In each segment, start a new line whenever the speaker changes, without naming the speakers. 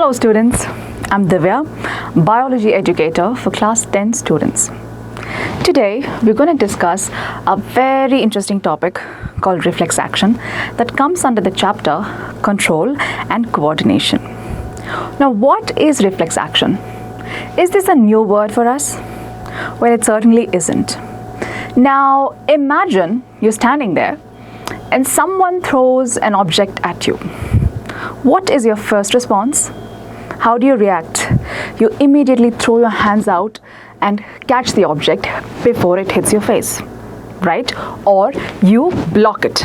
Hello students, I'm Divya, biology educator for class 10 students. Today we're going to discuss a very interesting topic called reflex action that comes under the chapter Control and Coordination. Now what is reflex action? Is this a new word for us? Well, it certainly isn't. Now imagine you're standing there and someone throws an object at you. What is your first response? How do you react? You immediately throw your hands out and catch the object before it hits your face, right? Or you block it,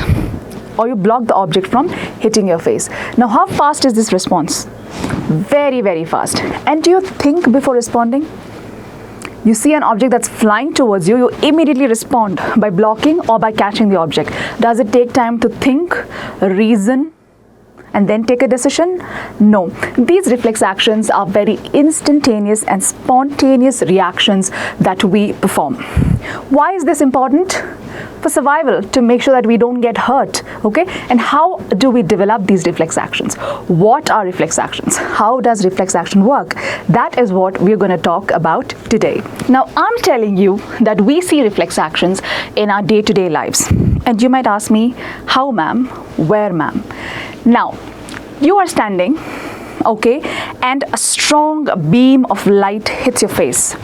or you block the object from hitting your face. Now, how fast is this response? Very, very fast. And do you think before responding? You see an object that's flying towards you, you immediately respond by blocking or by catching the object. Does it take time to think, reason, and then take a decision? No. These reflex actions are very instantaneous and spontaneous reactions that we perform. Why is this important? For survival, to make sure that we don't get hurt, okay? And how do we develop these reflex actions? What are reflex actions? How does reflex action work? That is what we're going to talk about today. Now, I'm telling you that we see reflex actions in our day-to-day lives. And you might ask me, how, ma'am? Where, ma'am? Now, you are standing, okay, and a strong beam of light hits your face.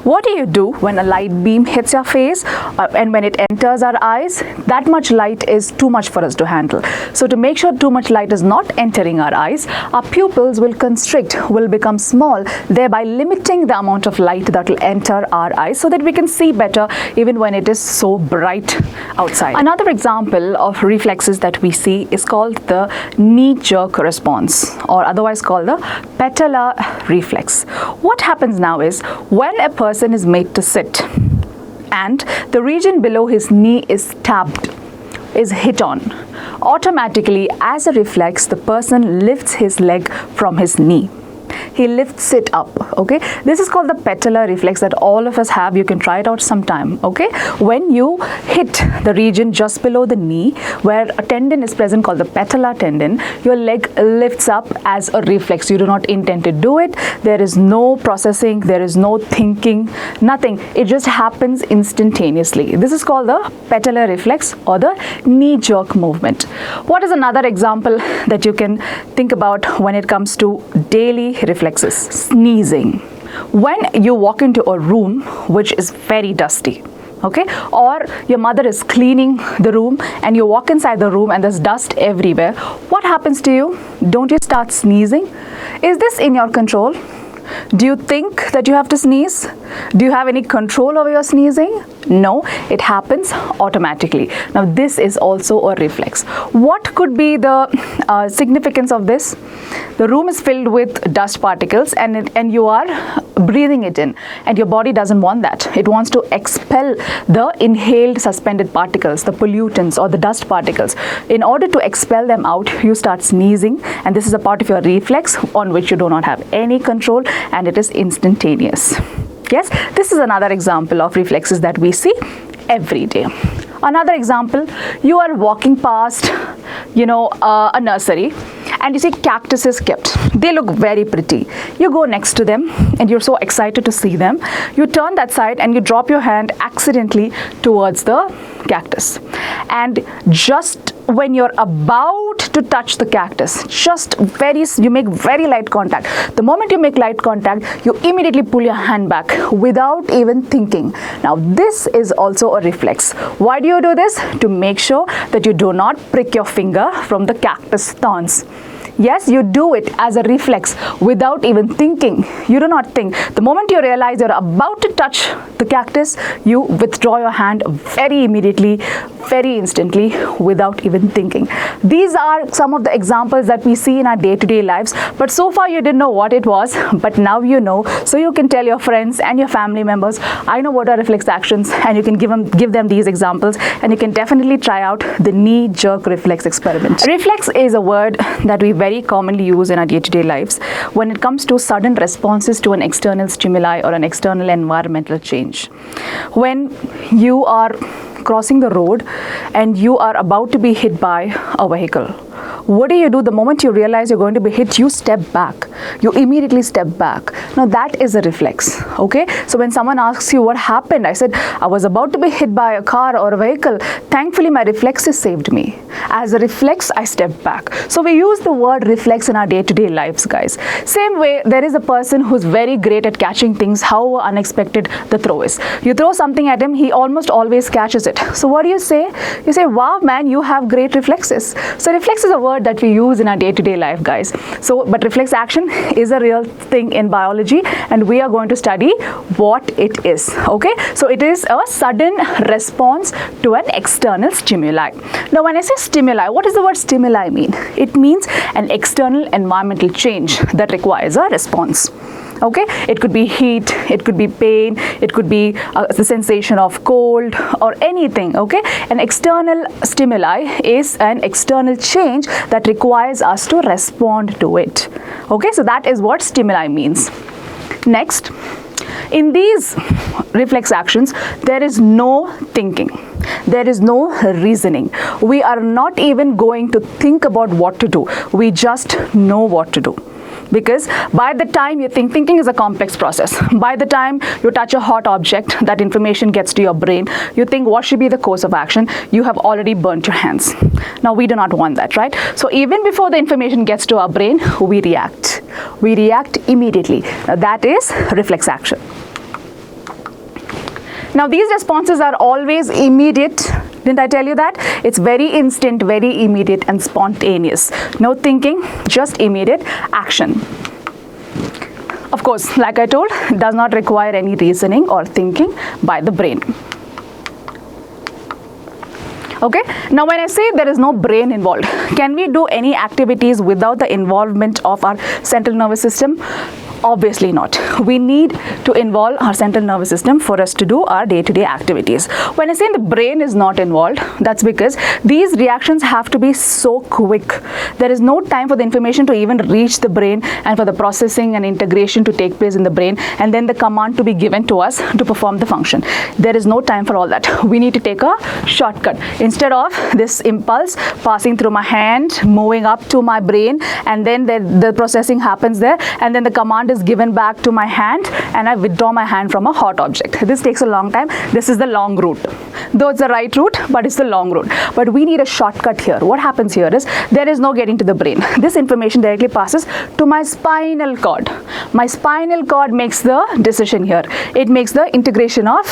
What do you do when a light beam hits your face and when it enters our eyes? That much light is too much for us to handle. So to make sure too much light is not entering our eyes, our pupils will constrict, will become small, thereby limiting the amount of light that will enter our eyes so that we can see better even when it is so bright outside. Another example of reflexes that we see is called the knee-jerk response, or otherwise called the patellar reflex. What happens now is when a person is made to sit and the region below his knee is tapped, is hit on, automatically as a reflex the person lifts his leg from his knee. He lifts it up, okay? This is called the patellar reflex that all of us have. You can try it out sometime, okay? When you hit the region just below the knee where a tendon is present called the patellar tendon, your leg lifts up as a reflex. You do not intend to do it. There is no processing, there is no thinking, nothing. It just happens instantaneously. This is called the patellar reflex or the knee jerk movement. What is another example that you can think about when it comes to daily reflexes? Sneezing. When you walk into a room which is very dusty, okay, or your mother is cleaning the room and you walk inside the room and there's dust everywhere, what happens to you? Don't you start sneezing? Is this in your control? Do you think that you have to sneeze? Do you have any control over your sneezing? No, it happens automatically. Now this is also a reflex. What could be the significance of this? The room is filled with dust particles and you are breathing it in, and your body doesn't want that. It wants to expel the inhaled suspended particles, the pollutants or the dust particles. In order to expel them out, you start sneezing, and this is a part of your reflex on which you do not have any control, and it is instantaneous. Yes, this is another example of reflexes that we see every day. Another example, you are walking past, a nursery, and you see cactuses kept. They look very pretty. You go next to them and you're so excited to see them. You turn that side and you drop your hand accidentally towards the cactus. And just when you're about to touch the cactus, you make very light contact. The moment you make light contact, you immediately pull your hand back without even thinking. Now this is also a reflex. Why do you do this? To make sure that you do not prick your finger from the cactus thorns. Yes, you do it as a reflex without even thinking. You do not think. The moment you realize you're about to touch the cactus, you withdraw your hand very immediately, very instantly, without even thinking. These are some of the examples that we see in our day-to-day lives, but so far you didn't know what it was, but now you know, so you can tell your friends and your family members, I know what are reflex actions, and you can give them these examples, and you can definitely try out the knee-jerk reflex experiment. Reflex is a word that we very commonly use in our day-to-day lives when it comes to sudden responses to an external stimuli or an external environmental change. When you are crossing the road and you are about to be hit by a vehicle, what do? The moment you realize you're going to be hit, you step back. You immediately step back. Now that is a reflex, okay? So when someone asks you what happened, I said, I was about to be hit by a car or a vehicle. Thankfully, my reflexes saved me. As a reflex, I stepped back. So we use the word reflex in our day-to-day lives, guys. Same way, there is a person who's very great at catching things, however unexpected the throw is. You throw something at him, he almost always catches it. So what do? You say, wow, man, you have great reflexes. So reflex is a word that we use in our day-to-day life, guys. So, but reflex action is a real thing in biology, and we are going to study what it is, okay? So it is a sudden response to an external stimuli. Now, when I say stimuli, what does the word stimuli mean? It means an external environmental change that requires a response. Okay, it could be heat, it could be pain, it could be the sensation of cold or anything. Okay, an external stimuli is an external change that requires us to respond to it. Okay, so that is what stimuli means. Next, in these reflex actions, there is no thinking. There is no reasoning. We are not even going to think about what to do. We just know what to do. Because by the time you think, thinking is a complex process. By the time you touch a hot object, that information gets to your brain. You think, what should be the course of action? You have already burnt your hands. Now, we do not want that, right? So even before the information gets to our brain, we react. We react immediately. Now, that is reflex action. Now, these responses are always immediate. Didn't I tell you that? It's very instant, very immediate and spontaneous. No thinking, just immediate action. Of course, like I told, it does not require any reasoning or thinking by the brain. Okay, now when I say there is no brain involved, can we do any activities without the involvement of our central nervous system? Obviously not. We need to involve our central nervous system for us to do our day-to-day activities. When I say the brain is not involved, that's because these reactions have to be so quick. There is no time for the information to even reach the brain and for the processing and integration to take place in the brain and then the command to be given to us to perform the function. There is no time for all that. We need to take a shortcut. Instead of this impulse passing through my hand, moving up to my brain, and then the processing happens there, and then the command is given back to my hand and I withdraw my hand from a hot object. This takes a long time. This is the long route. Though it's the right route, but it's the long route. But we need a shortcut here. What happens here is there is no getting to the brain. This information directly passes to my spinal cord. My spinal cord makes the decision here. It makes the integration of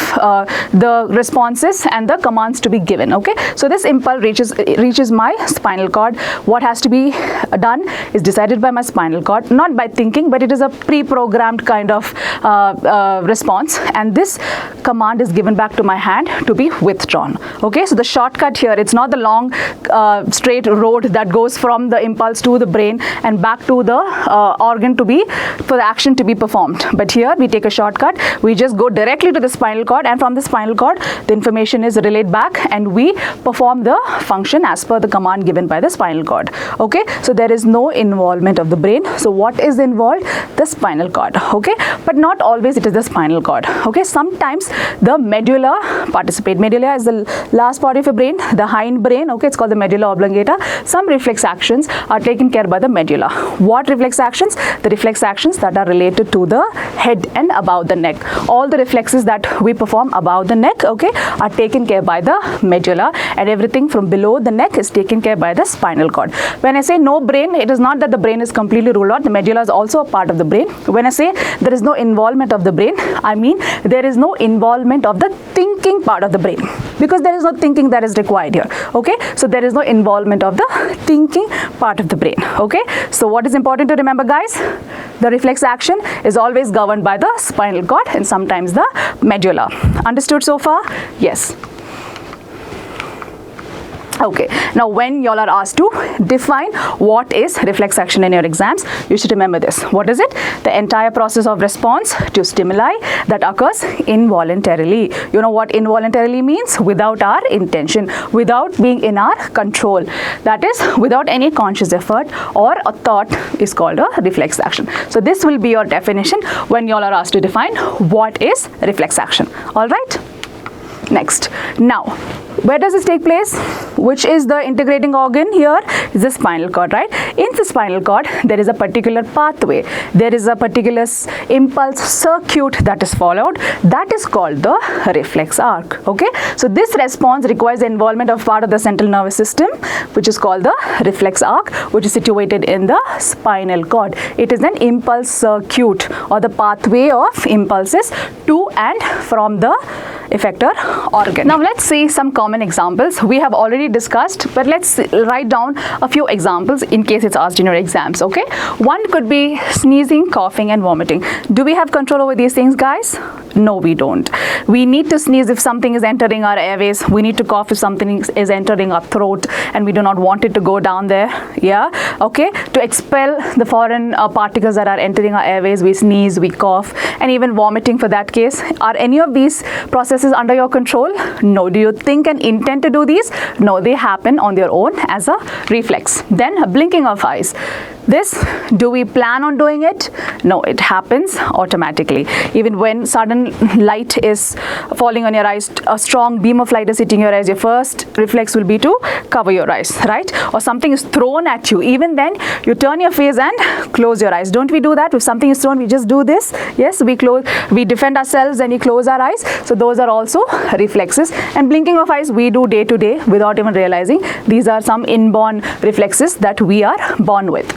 the responses and the commands to be given. Okay, so this impulse reaches my spinal cord. What has to be done is decided by my spinal cord, not by thinking, but it is a pre-programmed kind of response, and this command is given back to my hand to be withdrawn. Okay, so the shortcut here, it's not the long straight road that goes from the impulse to the brain and back to the organ for the action to be performed, but here we take a shortcut. We just go directly to the spinal cord, and from the spinal cord the information is relayed back and we perform the function as per the command given by the spinal cord. Okay, so there is no involvement of the brain. So what is involved? The spinal cord. Okay, but not always it is the spinal cord. Okay, sometimes the medulla participate. Medulla is the last part of your brain, the hind brain. Okay, it's called the medulla oblongata. Some reflex actions are taken care by the medulla. What reflex actions? The reflex actions that are related to the head and above the neck. All the reflexes that we perform above the neck, okay, are taken care by the medulla, and everything from below the neck is taken care by the spinal cord. When I say no brain, it is not that the brain is completely ruled out. The medulla is also a part of the brain. When I say there is no involvement of the brain, I mean there is no involvement of the thinking part of the brain, because there is no thinking that is required here. Okay, so there is no involvement of the thinking part of the brain. Okay, so what is important to remember, guys? The reflex action is always governed by the spinal cord and sometimes the medulla. Understood so far? Yes. Okay, now when y'all are asked to define what is reflex action in your exams, you should remember this. What is it? The entire process of response to stimuli that occurs involuntarily. You know what involuntarily means? Without our intention, without being in our control. That is, without any conscious effort or a thought is called a reflex action. So this will be your definition when y'all are asked to define what is reflex action. All right? Next. Now, where does this take place? which is the integrating organ here, is the spinal cord, right? In the spinal cord, there is a particular pathway. There is a particular impulse circuit that is followed. That is called the reflex arc, okay? So this response requires the involvement of part of the central nervous system, which is called the reflex arc, which is situated in the spinal cord. It is an impulse circuit or the pathway of impulses to and from the effector organ. Now let's see some common examples. We have already discussed, but let's write down a few examples in case it's asked in your exams, okay? One could be sneezing, coughing and vomiting. Do we have control over these things, guys? No, we don't. We need to sneeze if something is entering our airways. We need to cough if something is entering our throat and we do not want it to go down there, yeah? Okay, to expel the foreign particles that are entering our airways, we sneeze, we cough, and even vomiting for that case. Are any of these processes under your control? No. Do you think and intend to do these? No, they happen on their own as a reflex. Then a blinking of eyes. This, do we plan on doing it? No, it happens automatically. Even when sudden light is falling on your eyes, a strong beam of light is hitting your eyes, your first reflex will be to cover your eyes, right? Or something is thrown at you. Even then, you turn your face and close your eyes. Don't we do that? If something is thrown, we just do this. Yes, we defend ourselves and we close our eyes. So those are also reflexes. And blinking of eyes, we do day to day without even realizing. These are some inborn reflexes that we are born with.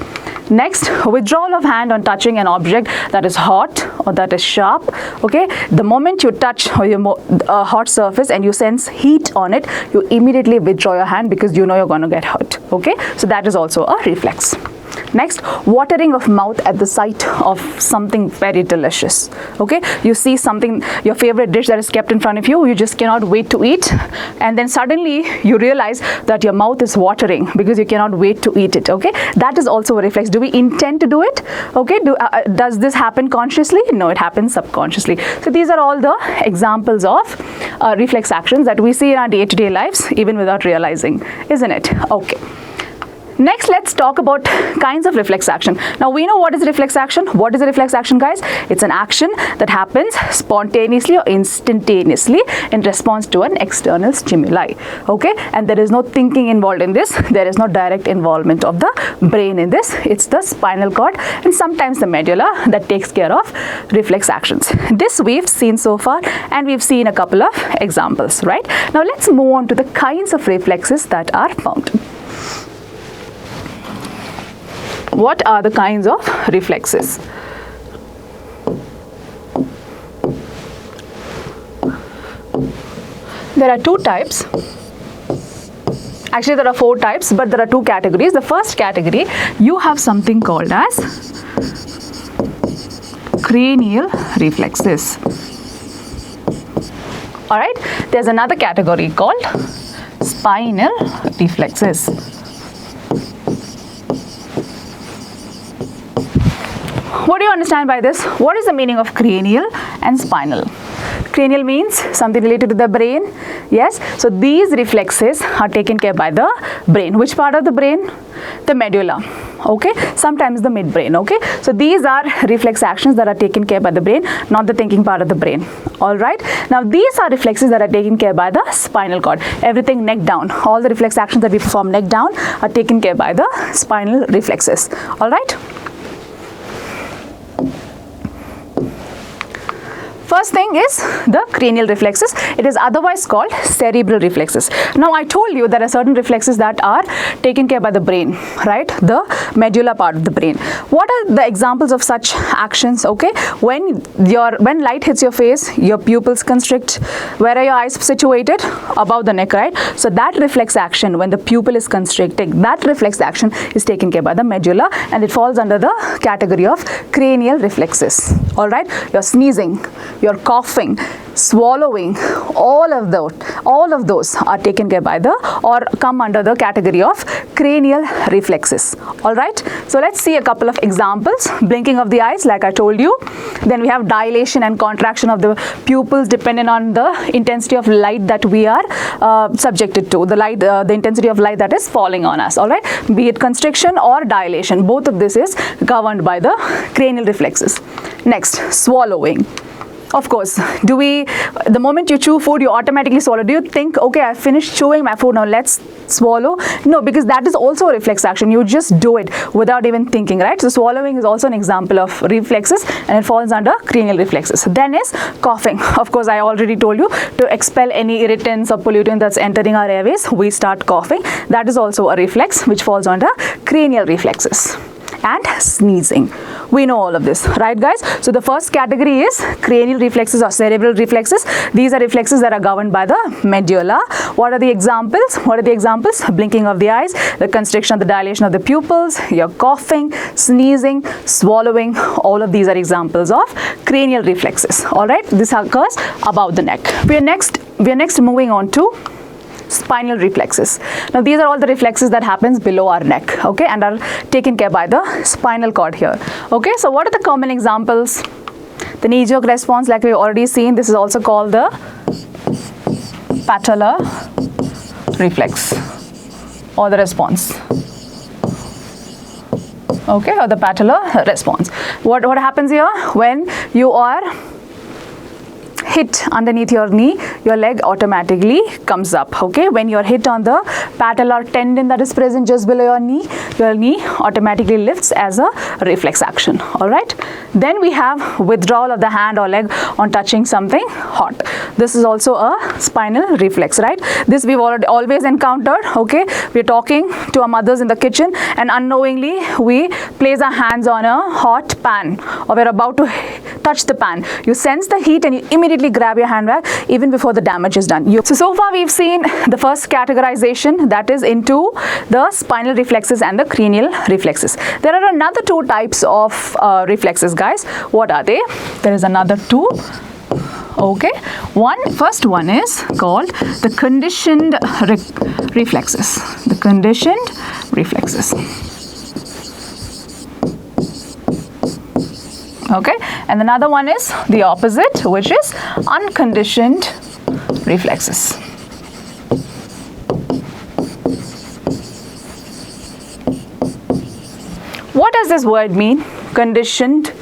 Next, withdrawal of hand on touching an object that is hot or that is sharp, okay? The moment you touch a hot surface and you sense heat on it, you immediately withdraw your hand because you know you're going to get hurt, okay? So that is also a reflex. Next, watering of mouth at the sight of something very delicious, okay? You see something, your favorite dish that is kept in front of you, you just cannot wait to eat, and then suddenly you realize that your mouth is watering because you cannot wait to eat it, okay? That is also a reflex. Do we intend to do it? Okay, does this happen consciously? No, it happens subconsciously. So these are all the examples of reflex actions that we see in our day-to-day lives even without realizing, isn't it? Okay. Next, let's talk about kinds of reflex action. Now, we know what is reflex action. What is a reflex action, guys? It's an action that happens spontaneously or instantaneously in response to an external stimuli, okay? And there is no thinking involved in this. There is no direct involvement of the brain in this. It's the spinal cord and sometimes the medulla that takes care of reflex actions. This we've seen so far, and we've seen a couple of examples, right? Now, let's move on to the kinds of reflexes that are found. What are the kinds of reflexes? There are two types. Actually, there are four types, but there are two categories. The first category, you have something called as cranial reflexes. All right. There's another category called spinal reflexes. What do you understand by this? What is the meaning of cranial and spinal? Cranial means something related to the brain. Yes. So these reflexes are taken care by the brain. Which part of the brain? The medulla. Okay. Sometimes the midbrain. Okay. So these are reflex actions that are taken care by the brain, not the thinking part of the brain. All right. Now these are reflexes that are taken care by the spinal cord. Everything neck down. All the reflex actions that we perform neck down are taken care by the spinal reflexes. All right. First thing is the cranial reflexes. It is otherwise called cerebral reflexes. Now, I told you there are certain reflexes that are taken care by the brain, right? The medulla part of the brain. What are the examples of such actions? Okay, when light hits your face, your pupils constrict. Where are your eyes situated? Above the neck, right? So that reflex action, when the pupil is constricting, that reflex action is taken care by the medulla, and it falls under the category of cranial reflexes. All right, you're sneezing, you're coughing, swallowing, all of those are taken care by or come under the category of cranial reflexes. All right, so let's see a couple of examples. Blinking of the eyes, like I told you. Then we have dilation and contraction of the pupils depending on the intensity of light that we are subjected to, the intensity of light that is falling on us. All right, be it constriction or dilation, both of this is governed by the cranial reflexes. Next, swallowing. Of course, the moment you chew food, you automatically swallow. Do you think, okay, I finished chewing my food, now let's swallow? No, because that is also a reflex action. You just do it without even thinking, right? So swallowing is also an example of reflexes, and it falls under cranial reflexes. Then is coughing. Of course, I already told you, to expel any irritants or pollutant that's entering our airways, we start coughing. That is also a reflex which falls under cranial reflexes. And sneezing. We know all of this, right guys? So the first category is cranial reflexes or cerebral reflexes. These are reflexes that are governed by the medulla. What are the examples? Blinking of the eyes, the constriction of the dilation of the pupils, your coughing, sneezing, swallowing. All of these are examples of cranial reflexes. All right, this occurs above the neck. We are next moving on to spinal reflexes. Now these are all the reflexes that happens below our neck, okay, and are taken care by the spinal cord here. Okay, so what are the common examples? The knee-jerk response, like we've already seen, this is also called the patellar reflex or the response. Okay, or the patellar response. What happens here? When you are hit underneath your knee, your leg automatically comes up. Okay, when you're hit on the patellar tendon that is present just below your knee automatically lifts as a reflex action. All right, then we have withdrawal of the hand or leg on touching something hot. This is also a spinal reflex, right? This we've always encountered. Okay, we're talking to our mothers in the kitchen and unknowingly we place our hands on a hot pan, or we're about to touch the pan. You sense the heat and you immediately grab your handbag even before the damage is done. So far we've seen the first categorization, that is into the spinal reflexes and the cranial reflexes. There are another two types of reflexes, guys. What are they? There is another two. Okay, first one is called the conditioned reflexes. The conditioned reflexes. Okay, and another one is the opposite, which is unconditioned reflexes. What does this word mean? Conditioned.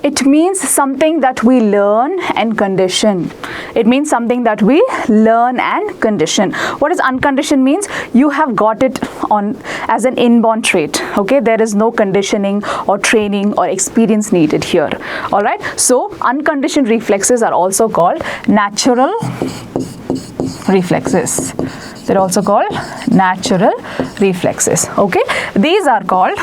It means something that we learn and condition. It means something that we learn and condition. What does unconditioned means? You have got it on as an inborn trait. Okay, there is no conditioning or training or experience needed here. All right, so unconditioned reflexes are also called natural reflexes. They're also called natural reflexes. Okay, these are called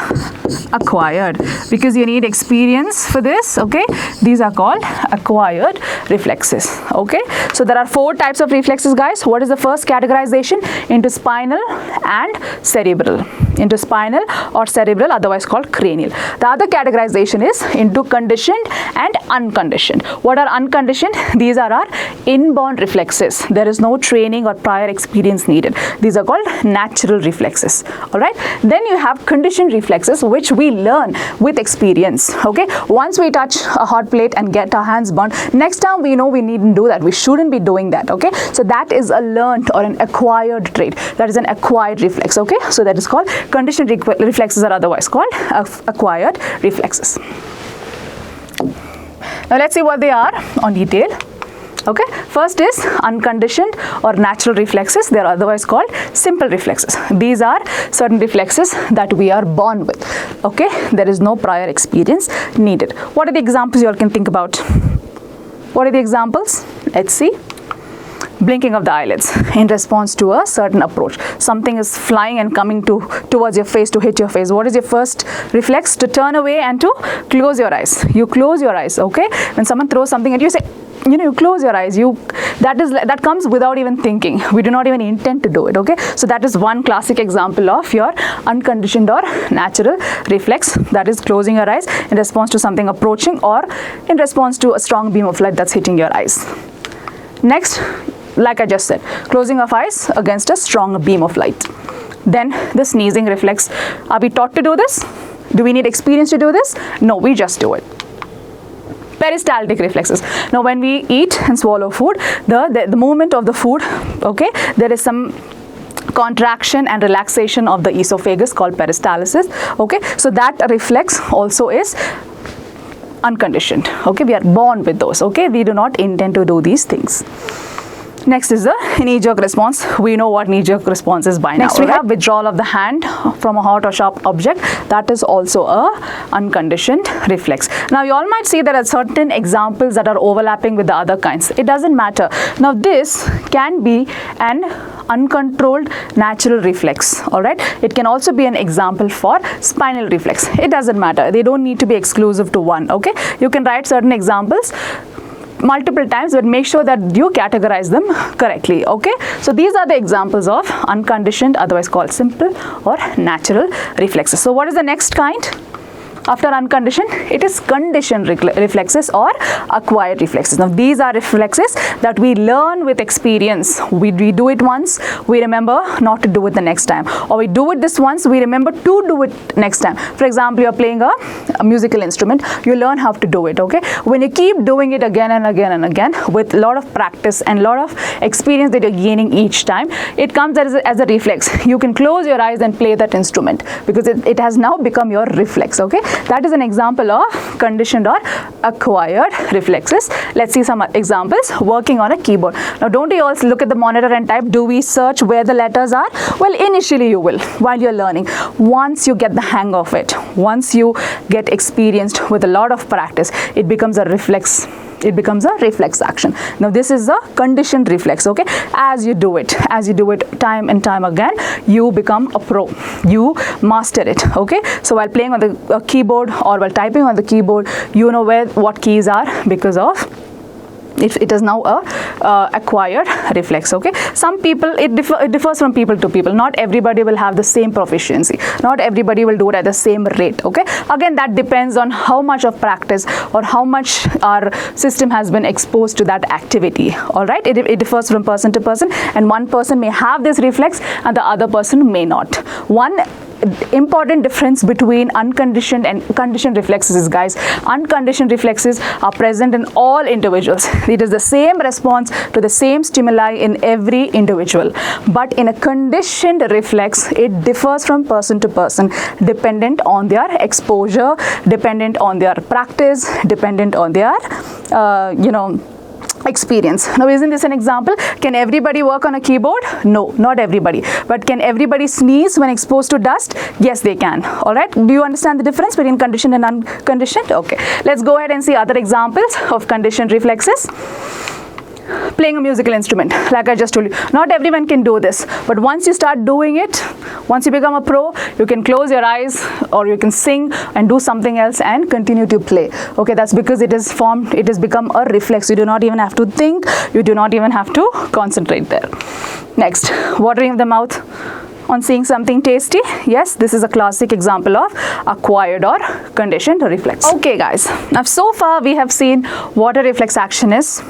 acquired because you need experience for this. Okay, these are called acquired reflexes. Okay, so there are four types of reflexes, guys. What is the first categorization? Into spinal and cerebral. Into spinal or cerebral, otherwise called cranial. The other categorization is into conditioned and unconditioned. What are unconditioned? These are our inborn reflexes. There is no training or prior experience needed. These are called natural reflexes. All right, then you have conditioned reflexes, which we learn with experience. Okay, once we touch a hot plate and get our hands burned, next time we know we needn't do that. We shouldn't be doing that. Okay, so that is a learned or an acquired trait. That is an acquired reflex. Okay, so that is called conditioned reflexes, are otherwise called acquired reflexes. Now let's see what they are on detail. Okay, first is unconditioned or natural reflexes. They are otherwise called simple reflexes. These are certain reflexes that we are born with. Okay, there is no prior experience needed. What are the examples you all can think about? What are the examples? Let's see. Blinking of the eyelids in response to a certain approach. Something is flying and coming towards your face to hit your face. What is your first reflex? To turn away and to close your eyes. You close your eyes. Okay, when someone throws something at you, say, you close your eyes. That comes without even thinking. We do not even intend to do it. Okay, so that is one classic example of your unconditioned or natural reflex, that is closing your eyes in response to something approaching or in response to a strong beam of light that's hitting your eyes. Next, like I just said, closing of eyes against a strong beam of light. Then the sneezing reflex. Are we taught to do this? Do we need experience to do this? No, we just do it. Peristaltic reflexes. Now when we eat and swallow food, the movement of the food, okay, there is some contraction and relaxation of the esophagus called peristalsis. Okay, so that reflex also is unconditioned. Okay, we are born with those. Okay, we do not intend to do these things. Next is the knee-jerk response. We know what knee-jerk response is by now. Next we have withdrawal of the hand from a hot or sharp object. That is also a unconditioned reflex. Now you all might see there are certain examples that are overlapping with the other kinds. It doesn't matter. Now this can be an uncontrolled natural reflex. Alright, it can also be an example for spinal reflex. It doesn't matter. They don't need to be exclusive to one. Okay, you can write certain examples multiple times, but make sure that you categorize them correctly. Okay, so these are the examples of unconditioned, otherwise called simple or natural reflexes. So what is the next kind after unconditioned? It is conditioned reflexes or acquired reflexes. Now these are reflexes that we learn with experience. We do it once, we remember not to do it the next time, or we do it this once, we remember to do it next time. For example, you are playing a musical instrument, you learn how to do it. Okay, when you keep doing it again and again and again with a lot of practice and a lot of experience that you're gaining each time, it comes as a reflex. You can close your eyes and play that instrument because it has now become your reflex. Okay, that is an example of conditioned or acquired reflexes. Let's see some examples. Working on a keyboard. Now don't you all look at the monitor and type, do we search where the letters are? Well, initially you will while you're learning. Once you get the hang of it, once you get experienced with a lot of practice, it becomes a reflex. It becomes a reflex action. Now this is a conditioned reflex. Okay, as you do it time and time again, you become a pro, you master it. Okay, so while playing on the keyboard or while typing on the keyboard, you know what keys are because of it is now a acquired reflex. Okay, some people, it differs from people to people. Not everybody will have the same proficiency, not everybody will do it at the same rate. Okay, again, that depends on how much of practice or how much our system has been exposed to that activity. All right, it differs from person to person, and one person may have this reflex and the other person may not. One important difference between unconditioned and conditioned reflexes is, guys, unconditioned reflexes are present in all individuals. It is the same response to the same stimuli in every individual. But in a conditioned reflex, it differs from person to person, dependent on their exposure, dependent on their practice, dependent on their experience. Now, isn't this an example? Can everybody work on a keyboard? No, not everybody. But can everybody sneeze when exposed to dust? Yes, they can. All right. Do you understand the difference between conditioned and unconditioned? Okay. Let's go ahead and see other examples of conditioned reflexes. Playing a musical instrument, like I just told you, not everyone can do this, but once you start doing it, once you become a pro, you can close your eyes or you can sing and do something else and continue to play. Okay, that's because it has become a reflex. You do not even have to think, you do not even have to concentrate there. Next, watering of the mouth on seeing something tasty. Yes, this is a classic example of acquired or conditioned reflex. Okay guys, now so far we have seen what a reflex action is.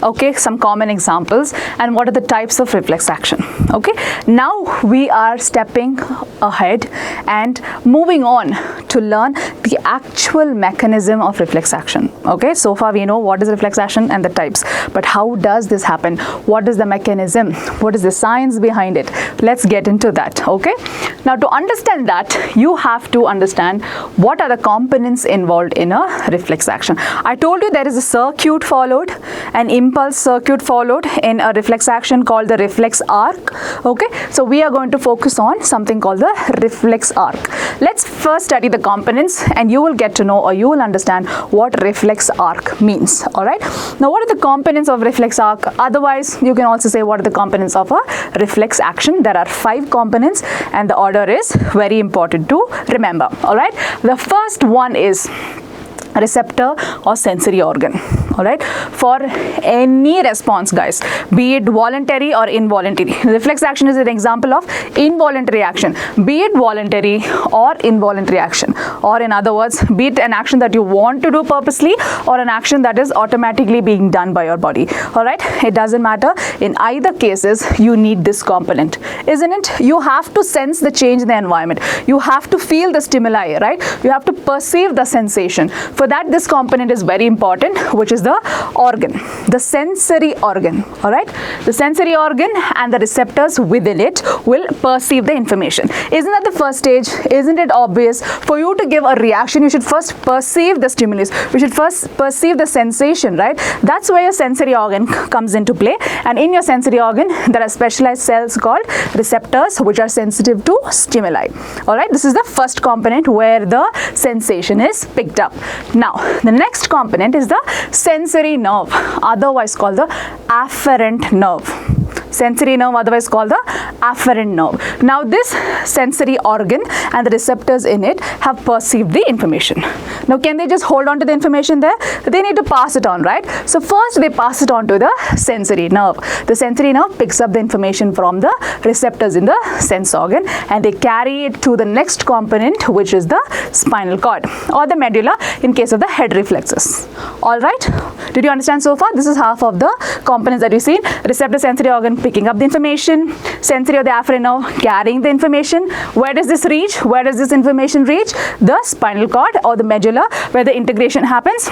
Okay, some common examples and what are the types of reflex action. Okay, now we are stepping ahead and moving on to learn the actual mechanism of reflex action. Okay, so far we know what is reflex action and the types, but how does this happen? What is the mechanism? What is the science behind it? Let's get into that. Okay, now to understand that, you have to understand what are the components involved in a reflex action. I told you there is a circuit followed, an impulse circuit followed in a reflex action called the reflex arc. Okay, so we are going to focus on something called the reflex arc. Let's first study the components and you will get to know, or you will understand what reflex arc means. All right, now what are the components of reflex arc? Otherwise, you can also say what are the components of a reflex action. There are 5 components and the order is very important to remember. All right, the first one is receptor or sensory organ. All right, for any response, guys, be it voluntary or involuntary. Reflex action is an example of involuntary action, be it voluntary or involuntary action, or in other words, be it an action that you want to do purposely or an action that is automatically being done by your body. All right, it doesn't matter. In either cases, you need this component, isn't it? You have to sense the change in the environment. You have to feel the stimuli, right? You have to perceive the sensation. For that, this component is very important, which is the organ, the sensory organ, all right? The sensory organ and the receptors within it will perceive the information. Isn't that the first stage? Isn't it obvious? For you to give a reaction, you should first perceive the stimulus. We should first perceive the sensation, right? That's where your sensory organ comes into play. And in your sensory organ, there are specialized cells called receptors, which are sensitive to stimuli. All right, this is the first component where the sensation is picked up. Now, the next component is the sensory nerve, otherwise called the afferent nerve. Sensory nerve, otherwise called the afferent nerve. Now, this sensory organ and the receptors in it have perceived the information. Now, can they just hold on to the information there? They need to pass it on, right? So, first they pass it on to the sensory nerve. The sensory nerve picks up the information from the receptors in the sense organ and they carry it to the next component, which is the spinal cord or the medulla in case of the head reflexes. All right? Did you understand so far? This is half of the components that we've seen. Receptor, sensory organ picking up the information, sensory or the afferent nerve carrying the information. Where does this reach? Where does this information reach? The spinal cord or the medulla, where the integration happens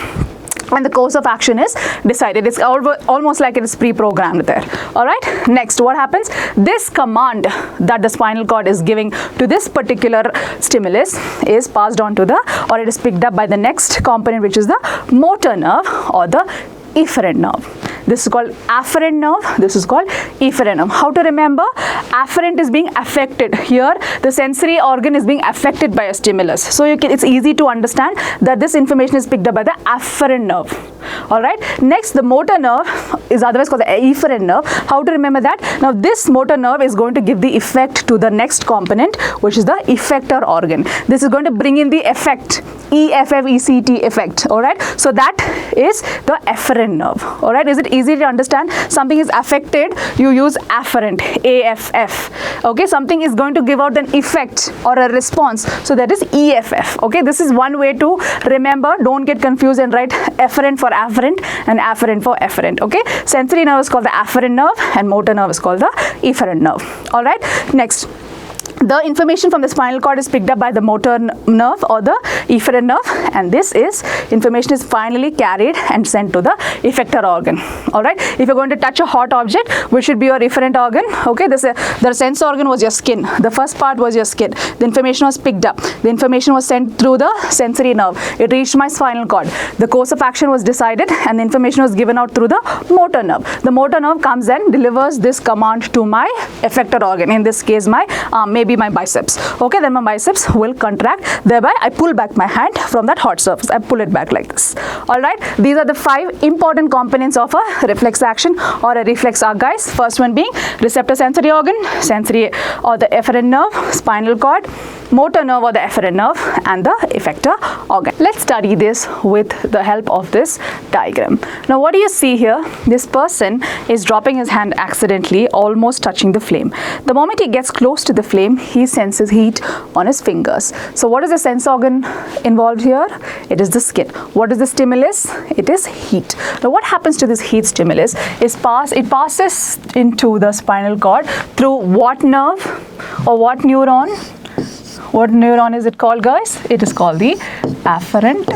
and the course of action is decided. It's almost like it is pre-programmed there. All right. Next, what happens? This command that the spinal cord is giving to this particular stimulus is passed on to the, or it is picked up by the next component, which is the motor nerve or the efferent nerve. This is called afferent nerve. This is called efferent nerve. How to remember? Afferent is being affected. Here, the sensory organ is being affected by a stimulus. So, it's easy to understand that this information is picked up by the afferent nerve. All right. Next, the motor nerve is otherwise called the efferent nerve. How to remember that? Now, this motor nerve is going to give the effect to the next component, which is the effector organ. This is going to bring in the effect, EFF-ECT effect. All right. So, that is the efferent nerve. All right. Is it easy to understand? Something is affected, you use afferent, AFF. Okay. Something is going to give out an effect or a response. So, that is EFF. Okay. This is one way to remember. Don't get confused and write efferent for afferent and afferent for efferent. Okay. Sensory nerve is called the afferent nerve and motor nerve is called the efferent nerve. All right. Next, the information from the spinal cord is picked up by the motor nerve or the efferent nerve, and this information is finally carried and sent to the effector organ. All right. If you're going to touch a hot object, which should be your efferent organ? Okay. The sense organ was your skin. The first part was your skin. The information was picked up. The information was sent through the sensory nerve. It reached my spinal cord. The course of action was decided, and the information was given out through the motor nerve. The motor nerve comes and delivers this command to my effector organ. In this case, my arm, maybe my biceps. Okay, then my biceps will contract. Thereby, I pull back my hand from that hot surface. I pull it back like this. All right. These are the 5 important components of a reflex action or a reflex arc, guys. First one being receptor sensory organ, sensory or the efferent nerve, spinal cord, motor nerve or the efferent nerve, and the effector organ. Let's study this with the help of this diagram. Now, what do you see here? This person is dropping his hand accidentally, almost touching the flame. The moment he gets close to the flame, he senses heat on his fingers. So, what is the sense organ involved here? It is the skin. What is the stimulus? It is heat. Now, what happens to this heat stimulus is it passes into the spinal cord through what nerve or what neuron? What neuron is it called, guys? It is called the afferent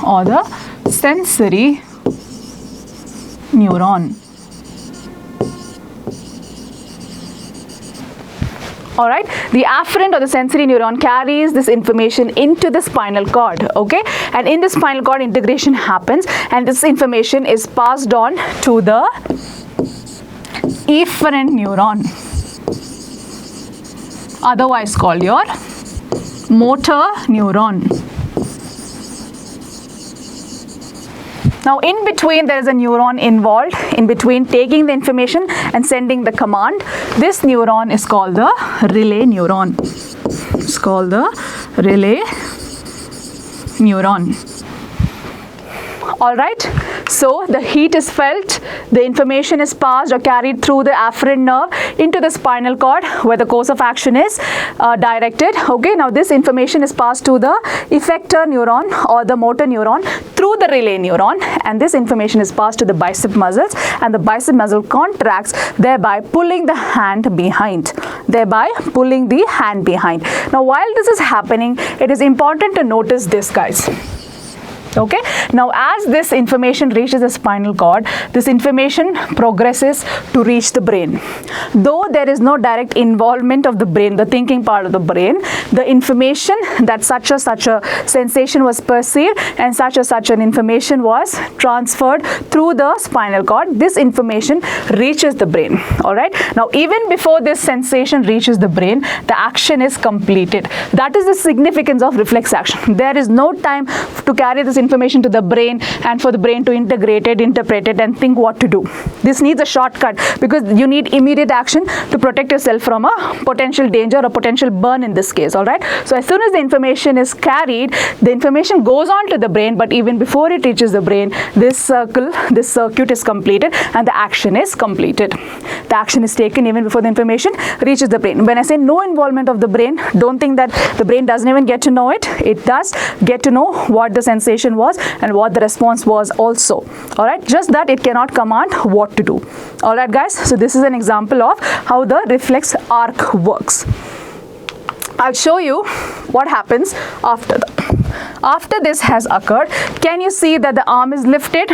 or the sensory neuron. All right, the afferent or the sensory neuron carries this information into the spinal cord. Okay, and in the spinal cord, integration happens, and this information is passed on to the efferent neuron, otherwise called your motor neuron. Now, in between, there is a neuron involved in between taking the information and sending the command. This neuron is called the relay neuron. It's called the relay neuron. All right. So, the heat is felt, the information is passed or carried through the afferent nerve into the spinal cord where the course of action is directed. Okay, now this information is passed to the effector neuron or the motor neuron through the relay neuron, and this information is passed to the bicep muscles, and the bicep muscle contracts, thereby pulling the hand behind. Now, while this is happening, it is important to notice this, guys. Okay, now as this information reaches the spinal cord, this information progresses to reach the brain. Though there is no direct involvement of the brain, the thinking part of the brain, the information that such a sensation was perceived and such an information was transferred through the spinal cord, this information reaches the brain. All right, now even before this sensation reaches the brain, the action is completed. That is the significance of reflex action. There is no time to carry this information to the brain and for the brain to integrate it, interpret it, and think what to do. This needs a shortcut because you need immediate action to protect yourself from a potential danger or potential burn in this case. All right, so as soon as the information is carried, the information goes on to the brain, but even before it reaches the brain, this circuit is completed and the action is completed. The action is taken even before the information reaches the brain. When I say no involvement of the brain, don't think that the brain doesn't even get to know it. It does get to know what the sensation was and what the response was also. All right, just that it cannot command what to do. All right, guys, so this is an example of how the reflex arc works. I'll show you what happens after that. After this has occurred, can you see that the arm is lifted?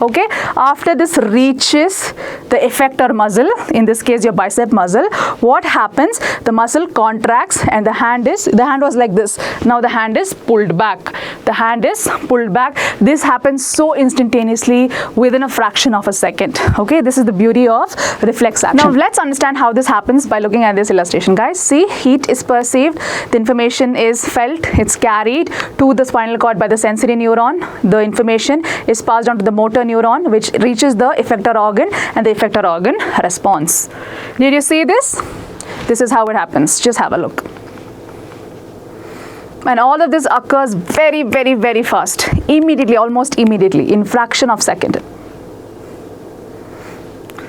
Okay, after this reaches the effector muscle, in this case your bicep muscle, what happens? The muscle contracts and the hand was like this. Now the hand is pulled back. The hand is pulled back. This happens so instantaneously within a fraction of a second. Okay, this is the beauty of reflex action. Now let's understand how this happens by looking at this illustration, guys. See, heat is perceived, the information is felt, it's carried to the spinal cord by the sensory neuron. The information is passed on to the motor neuron, which reaches the effector organ, and the effector organ responds. Did you see this? This is how it happens. Just have a look. And all of this occurs very, very, very fast. Immediately, almost immediately, in fraction of a second.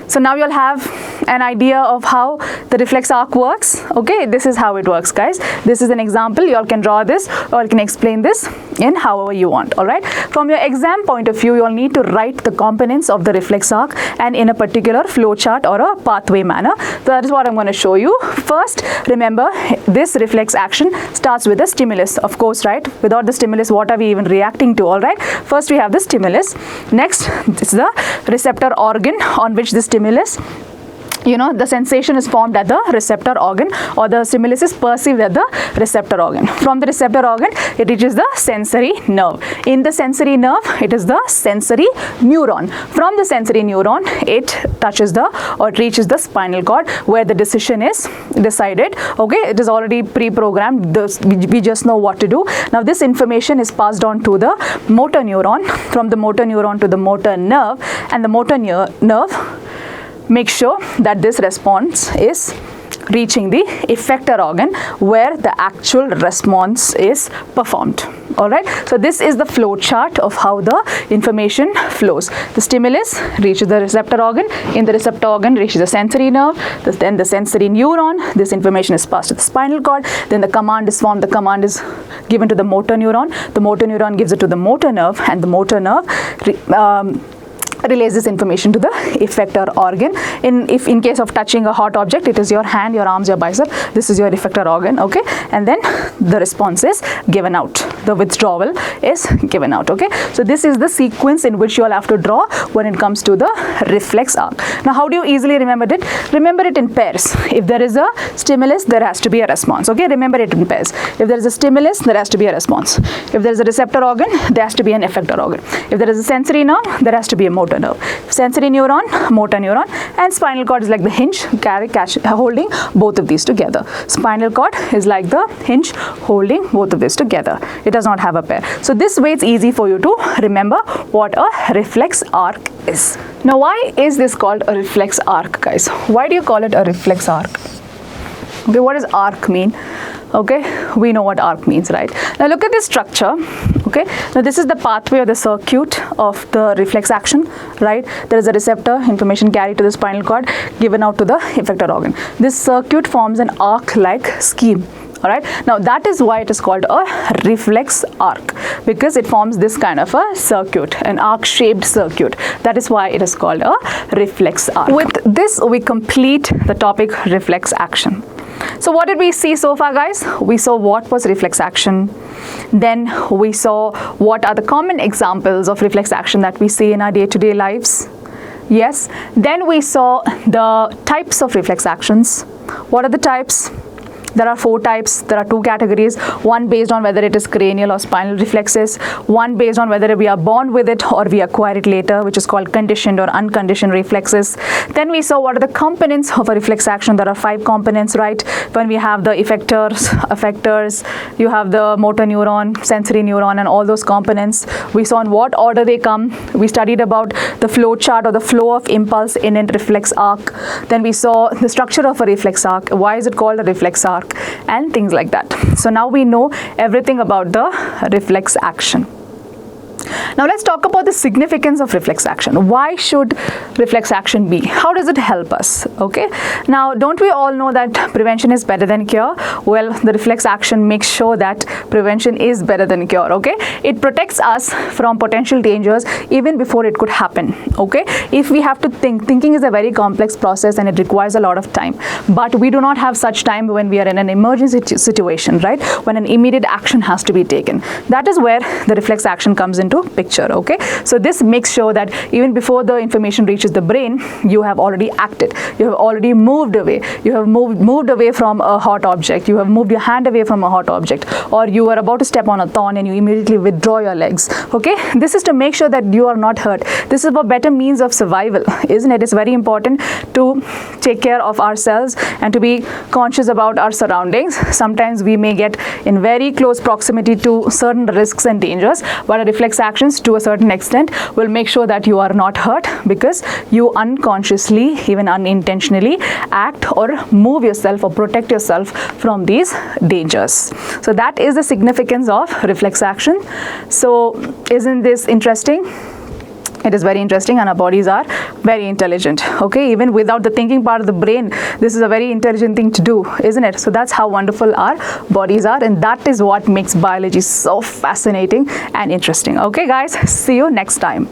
So now you'll have an idea of how the reflex arc works. Okay, this is how it works, guys. This is an example. You all can draw this or you can explain this in however you want. All right, from your exam point of view, you all need to write the components of the reflex arc and in a particular flow chart or a pathway manner. So that is what I'm going to show you. First, remember, this reflex action starts with a stimulus, of course, right? Without the stimulus, what are we even reacting to? All right, first we have the stimulus. Next, this is the receptor organ on which the stimulus, the sensation is formed at the receptor organ, or the stimulus is perceived at the receptor organ. From the receptor organ, it reaches the sensory nerve. In the sensory nerve, it is the sensory neuron. From the sensory neuron, it reaches the spinal cord, where the decision is decided. Okay, it is already pre-programmed. We just know what to do. Now this information is passed on to the motor neuron, from the motor neuron to the motor nerve, and the motor nerve make sure that this response is reaching the effector organ, where the actual response is performed. All right, so this is the flow chart of how the information flows. The stimulus reaches the receptor organ, in the receptor organ reaches the sensory nerve, then the sensory neuron. This information is passed to the spinal cord, then the command is formed, the command is given to the motor neuron gives it to the motor nerve, and the motor nerve relays this information to the effector organ. In case of touching a hot object, it is your hand, your arms, your bicep. This is your effector organ. Okay, and then the response is given out. The withdrawal is given out. Okay, so this is the sequence in which you all have to draw when it comes to the reflex arc. Now, how do you easily remember it? Remember it in pairs. If there is a stimulus, there has to be a response. Okay, remember it in pairs. If there is a stimulus, there has to be a response. If there is a receptor organ, there has to be an effector organ. If there is a sensory nerve, there has to be a motor nerve. Sensory neuron, motor neuron, and spinal cord is like the hinge holding both of these together. Spinal cord is like the hinge holding both of these together. It does not have a pair. So this way it's easy for you to remember what a reflex arc is. Now, why is this called a reflex arc, guys? Why do you call it a reflex arc? Okay, what does arc mean? Okay, we know what arc means, right? Now look at this structure. Okay, now this is the pathway or the circuit of the reflex action, right? There is a receptor, information carried to the spinal cord, given out to the effector organ. This circuit forms an arc-like scheme. All right, now that is why it is called a reflex arc, because it forms this kind of a circuit, an arc-shaped circuit. That is why it is called a reflex arc. With this, we complete the topic reflex action. So what did we see so far, guys? We saw what was reflex action. Then we saw what are the common examples of reflex action that we see in our day-to-day lives. Yes. Then we saw the types of reflex actions. What are the types? There are 4 types. There are 2 categories. One based on whether it is cranial or spinal reflexes. One based on whether we are born with it or we acquire it later, which is called conditioned or unconditioned reflexes. Then we saw what are the components of a reflex action. There are 5 components, right? When we have the effectors, you have the motor neuron, sensory neuron, and all those components. We saw in what order they come. We studied about the flow chart or the flow of impulse in a reflex arc. Then we saw the structure of a reflex arc. Why is it called a reflex arc? And things like that. So now we know everything about the reflex action. Now let's talk about the significance of reflex action. Why should reflex action be? How does it help us? Okay. Now, don't we all know that prevention is better than cure? Well, the reflex action makes sure that prevention is better than cure. Okay. It protects us from potential dangers even before it could happen. Okay. If we have to thinking is a very complex process and it requires a lot of time. But we do not have such time when we are in an emergency situation, right? When an immediate action has to be taken. That is where the reflex action comes into picture. Okay, so this makes sure that even before the information reaches the brain, you have already acted, you have already moved away, you have moved away from a hot object, you have moved your hand away from a hot object, or you are about to step on a thorn and you immediately withdraw your legs. Okay, this is to make sure that you are not hurt. This is a better means of survival, isn't it? It's very important to take care of ourselves and to be conscious about our surroundings. Sometimes we may get in very close proximity to certain risks and dangers, but a reflex actions to a certain extent will make sure that you are not hurt because you unconsciously, even unintentionally, act or move yourself or protect yourself from these dangers. So that is the significance of reflex action. So isn't this interesting? It is very interesting, and our bodies are very intelligent. Okay, even without the thinking part of the brain, this is a very intelligent thing to do, isn't it? So that's how wonderful our bodies are, and that is what makes biology so fascinating and interesting. Okay guys, see you next time.